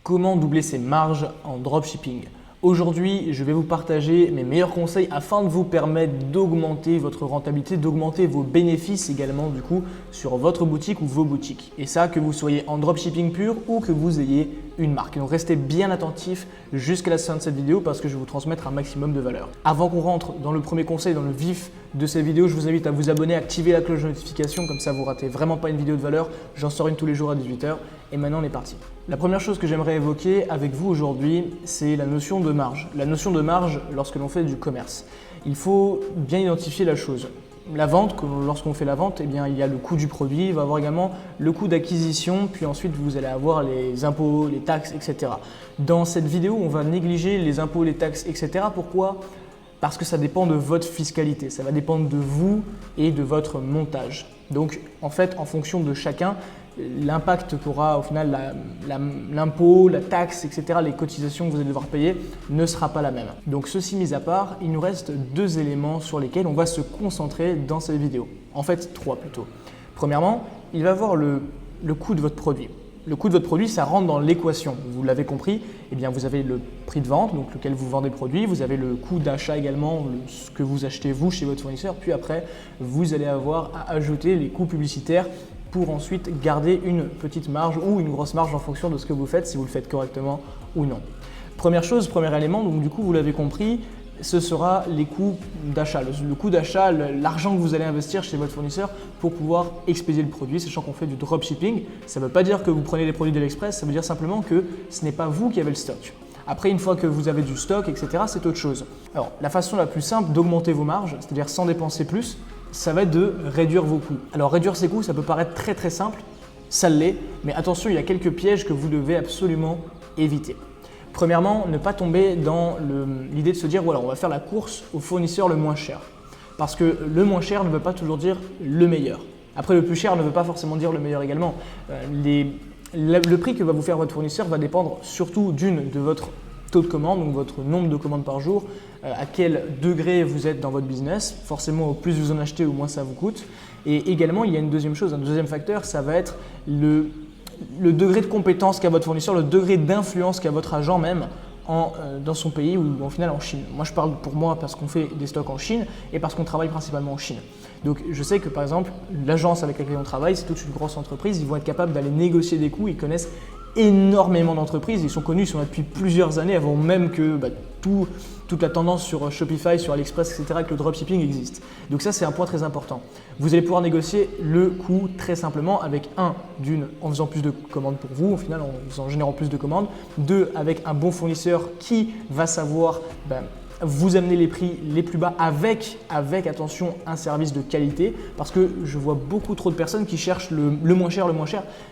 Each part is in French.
Comment doubler ses marges en dropshipping? Aujourd'hui, je vais vous partager mes meilleurs conseils afin de vous permettre d'augmenter votre rentabilité, d'augmenter vos bénéfices également du coup sur votre boutique ou vos boutiques. Et ça, que vous soyez en dropshipping pur ou que vous ayez une marque. Donc restez bien attentifs jusqu'à la fin de cette vidéo parce que je vais vous transmettre un maximum de valeur. Avant qu'on rentre dans le premier conseil, dans le vif de cette vidéo, je vous invite à vous abonner, à activer la cloche de notification, comme ça vous ratez vraiment pas une vidéo de valeur. J'en sors une tous les jours à 18 h. Et maintenant on est parti. La première chose que j'aimerais évoquer avec vous aujourd'hui, c'est la notion de marge. La notion de marge lorsque l'on fait du commerce. Il faut bien identifier la chose. La vente, lorsqu'on fait la vente, eh bien, il y a le coût du produit, il va y avoir également le coût d'acquisition, puis ensuite vous allez avoir les impôts, les taxes, etc. Dans cette vidéo, on va négliger les impôts, les taxes, etc. Pourquoi ? Parce que ça dépend de votre fiscalité, ça va dépendre de vous et de votre montage. Donc en fait, en fonction de chacun, l'impact qu'aura au final l'impôt, la taxe, etc., les cotisations que vous allez devoir payer ne sera pas la même. Donc ceci mis à part, il nous reste deux éléments sur lesquels on va se concentrer dans cette vidéo. En fait, trois plutôt. Premièrement, il va y avoir le coût de votre produit. Le coût de votre produit, ça rentre dans l'équation. Vous l'avez compris, eh bien, vous avez le prix de vente, donc lequel vous vendez le produit, vous avez le coût d'achat également, ce que vous achetez vous chez votre fournisseur, puis après, vous allez avoir à ajouter les coûts publicitaires pour ensuite garder une petite marge ou une grosse marge en fonction de ce que vous faites, si vous le faites correctement ou non. Première chose, premier élément, donc du coup vous l'avez compris, ce sera les coûts d'achat. Le coût d'achat, l'argent que vous allez investir chez votre fournisseur pour pouvoir expédier le produit, sachant qu'on fait du dropshipping. Ça ne veut pas dire que vous prenez les produits d'AliExpress, ça veut dire simplement que ce n'est pas vous qui avez le stock. Après, une fois que vous avez du stock, etc., c'est autre chose. Alors, la façon la plus simple d'augmenter vos marges, c'est-à-dire sans dépenser plus, ça va être de réduire vos coûts. Alors, réduire ses coûts, ça peut paraître très simple, ça l'est, mais attention, il y a quelques pièges que vous devez absolument éviter. Premièrement, ne pas tomber dans l'idée de se dire voilà, on va faire la course au fournisseur le moins cher. Parce que le moins cher ne veut pas toujours dire le meilleur. Après, le plus cher ne veut pas forcément dire le meilleur également. Le prix que va vous faire votre fournisseur va dépendre surtout de votre taux de commande, donc votre nombre de commandes par jour, à quel degré vous êtes dans votre business. Forcément, au plus vous en achetez, au moins ça vous coûte. Et également, il y a une deuxième chose, un deuxième facteur, ça va être le degré de compétence qu'a votre fournisseur, le degré d'influence qu'a votre agent même dans son pays ou en final en Chine. Moi, je parle pour moi parce qu'on fait des stocks en Chine et parce qu'on travaille principalement en Chine. Donc, je sais que par exemple, l'agence avec laquelle on travaille, c'est toute une grosse entreprise, ils vont être capables d'aller négocier des coûts, ils connaissent énormément d'entreprises, ils sont connus, ils sont là depuis plusieurs années avant même que toute la tendance sur Shopify, sur AliExpress, etc., que le dropshipping existe. Donc ça, c'est un point très important. Vous allez pouvoir négocier le coût très simplement avec en faisant plus de commandes pour vous, au final en générant plus de commandes, deux, avec un bon fournisseur qui va savoir vous amener les prix les plus bas avec attention, un service de qualité parce que je vois beaucoup trop de personnes qui cherchent le moins cher,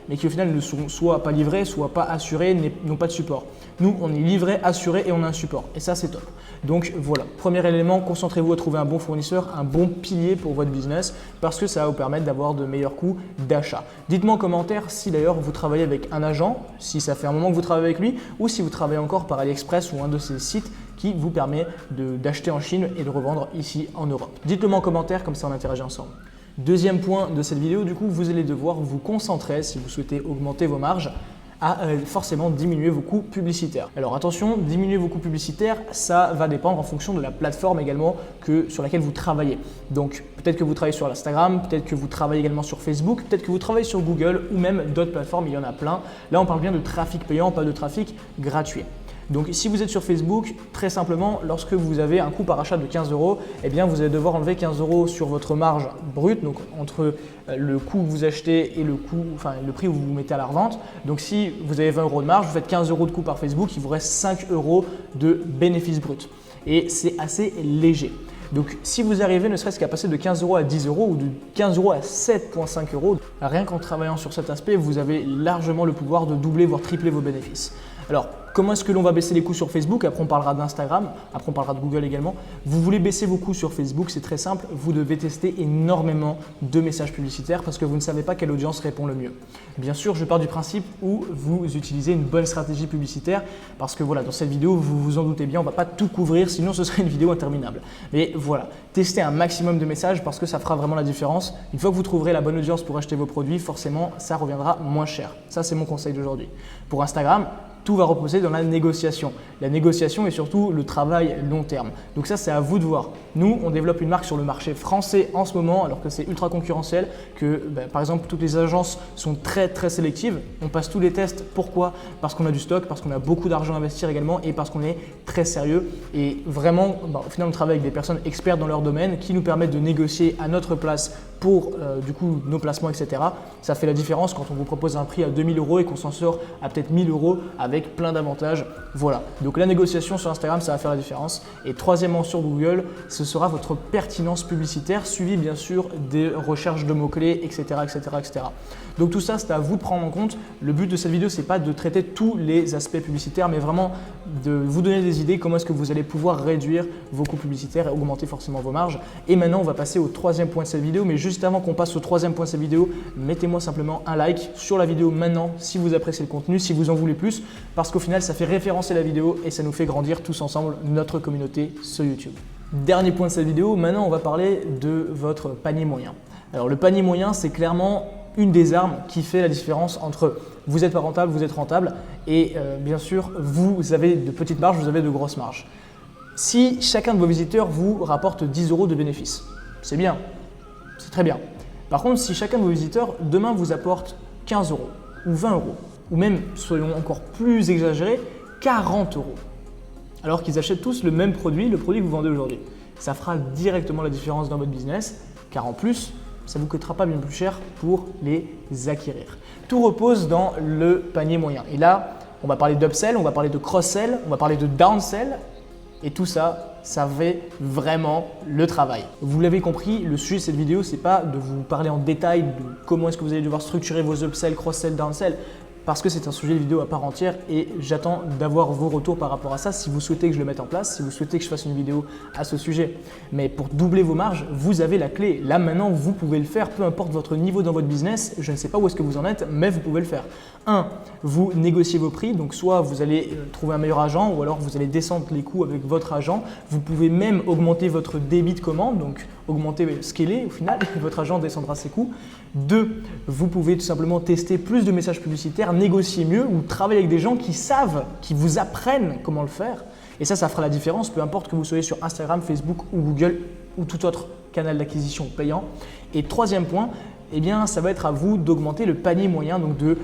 mais qui au final ne sont soit pas livrés, soit pas assurés, n'ont pas de support. Nous, on est livré, assuré et on a un support et ça, c'est top. Donc voilà, premier élément, concentrez-vous à trouver un bon fournisseur, un bon pilier pour votre business parce que ça va vous permettre d'avoir de meilleurs coûts d'achat. Dites-moi en commentaire si d'ailleurs vous travaillez avec un agent, si ça fait un moment que vous travaillez avec lui ou si vous travaillez encore par AliExpress ou un de ces sites qui vous permet d'acheter en Chine et de revendre ici en Europe. Dites-le moi en commentaire, comme ça on interagit ensemble. Deuxième point de cette vidéo, du coup, vous allez devoir vous concentrer, si vous souhaitez augmenter vos marges, à forcément diminuer vos coûts publicitaires. Alors attention, diminuer vos coûts publicitaires, ça va dépendre en fonction de la plateforme également sur laquelle vous travaillez. Donc peut-être que vous travaillez sur Instagram, peut-être que vous travaillez également sur Facebook, peut-être que vous travaillez sur Google ou même d'autres plateformes, il y en a plein. Là, on parle bien de trafic payant, pas de trafic gratuit. Donc si vous êtes sur Facebook, très simplement, lorsque vous avez un coût par achat de 15 €, eh bien vous allez devoir enlever 15 € sur votre marge brute, donc entre le coût que vous achetez et le prix où vous vous mettez à la revente. Donc si vous avez 20 € de marge, vous faites 15 € de coût par Facebook, il vous reste 5 € de bénéfice brut. Et c'est assez léger. Donc si vous arrivez ne serait-ce qu'à passer de 15 € à 10 € ou de 15 € à 7,5 €, rien qu'en travaillant sur cet aspect, vous avez largement le pouvoir de doubler voire tripler vos bénéfices. Alors, comment est-ce que l'on va baisser les coûts sur Facebook? Après, on parlera d'Instagram, après on parlera de Google également. Vous voulez baisser vos coûts sur Facebook, c'est très simple, vous devez tester énormément de messages publicitaires parce que vous ne savez pas quelle audience répond le mieux. Bien sûr, je pars du principe où vous utilisez une bonne stratégie publicitaire parce que voilà, dans cette vidéo, vous vous en doutez bien, on ne va pas tout couvrir, sinon ce serait une vidéo interminable. Mais voilà, testez un maximum de messages parce que ça fera vraiment la différence. Une fois que vous trouverez la bonne audience pour acheter vos produits, forcément, ça reviendra moins cher. Ça, c'est mon conseil d'aujourd'hui. Pour Instagram, tout va reposer dans la négociation. La négociation et surtout le travail long terme. Donc ça, c'est à vous de voir. Nous, on développe une marque sur le marché français en ce moment, alors que c'est ultra concurrentiel, que par exemple, toutes les agences sont très sélectives. On passe tous les tests. Pourquoi? Parce qu'on a du stock, parce qu'on a beaucoup d'argent à investir également et parce qu'on est très sérieux. Et vraiment, au final, on travaille avec des personnes expertes dans leur domaine qui nous permettent de négocier à notre place pour du coup nos placements, etc. Ça fait la différence quand on vous propose un prix à 2000 € et qu'on s'en sort à peut-être 1000 € avec plein d'avantages. Voilà, donc la négociation sur Instagram, ça va faire la différence. Et troisièmement, sur Google, ce sera votre pertinence publicitaire, suivi bien sûr des recherches de mots-clés, etc., etc., etc. Donc tout ça, c'est à vous de prendre en compte. Le but de cette vidéo, c'est pas de traiter tous les aspects publicitaires, mais vraiment de vous donner des idées comment est-ce que vous allez pouvoir réduire vos coûts publicitaires et augmenter forcément vos marges. Et maintenant, on va passer au troisième point de cette vidéo, mais juste avant qu'on passe au troisième point de cette vidéo, mettez-moi simplement un like sur la vidéo maintenant si vous appréciez le contenu, si vous en voulez plus, parce qu'au final, ça fait référencer la vidéo et ça nous fait grandir tous ensemble notre communauté sur YouTube. Dernier point de cette vidéo, maintenant on va parler de votre panier moyen. Alors le panier moyen, c'est clairement une des armes qui fait la différence entre vous n'êtes pas rentable, vous êtes rentable et bien sûr vous avez de petites marges, vous avez de grosses marges. Si chacun de vos visiteurs vous rapporte 10 € de bénéfices, c'est bien, c'est très bien. Par contre, si chacun de vos visiteurs demain vous apporte 15 € ou 20 € ou même, soyons encore plus exagérés, 40 €, alors qu'ils achètent tous le même produit, le produit que vous vendez aujourd'hui, ça fera directement la différence dans votre business, car en plus, ça ne vous coûtera pas bien plus cher pour les acquérir. Tout repose dans le panier moyen. Et là, on va parler d'upsell, on va parler de cross-sell, on va parler de downsell. Et tout ça, ça fait vraiment le travail. Vous l'avez compris, le sujet de cette vidéo, ce n'est pas de vous parler en détail de comment est-ce que vous allez devoir structurer vos upsell, cross-sell, downsell, parce que c'est un sujet de vidéo à part entière et j'attends d'avoir vos retours par rapport à ça si vous souhaitez que je le mette en place, si vous souhaitez que je fasse une vidéo à ce sujet. Mais pour doubler vos marges, vous avez la clé. Là maintenant, vous pouvez le faire, peu importe votre niveau dans votre business. Je ne sais pas où est-ce que vous en êtes, mais vous pouvez le faire. 1. Vous négociez vos prix, donc soit vous allez trouver un meilleur agent ou alors vous allez descendre les coûts avec votre agent. Vous pouvez même augmenter votre débit de commande, donc augmenter, scaler au final, votre agent descendra ses coûts. 2. Vous pouvez tout simplement tester plus de messages publicitaires, négocier mieux ou travailler avec des gens qui savent, qui vous apprennent comment le faire. Et ça fera la différence, peu importe que vous soyez sur Instagram, Facebook ou Google ou tout autre canal d'acquisition payant. Et troisième point, eh bien, ça va être à vous d'augmenter le panier moyen, donc de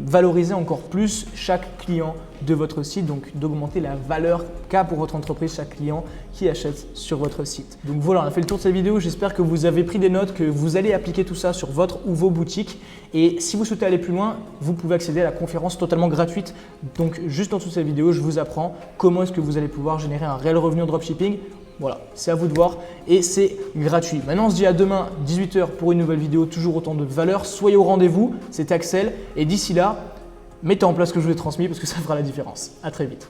valoriser encore plus chaque client de votre site, donc d'augmenter la valeur qu'a pour votre entreprise chaque client qui achète sur votre site. Donc voilà, on a fait le tour de cette vidéo. J'espère que vous avez pris des notes, que vous allez appliquer tout ça sur votre ou vos boutiques. Et si vous souhaitez aller plus loin, vous pouvez accéder à la conférence totalement gratuite. Donc juste en dessous de cette vidéo, je vous apprends comment est-ce que vous allez pouvoir générer un réel revenu en dropshipping. Voilà, c'est à vous de voir et c'est gratuit. Maintenant, on se dit à demain 18 h pour une nouvelle vidéo, toujours autant de valeur. Soyez au rendez-vous, c'était Axel et d'ici là, mettez en place ce que je vous ai transmis parce que ça fera la différence. À très vite.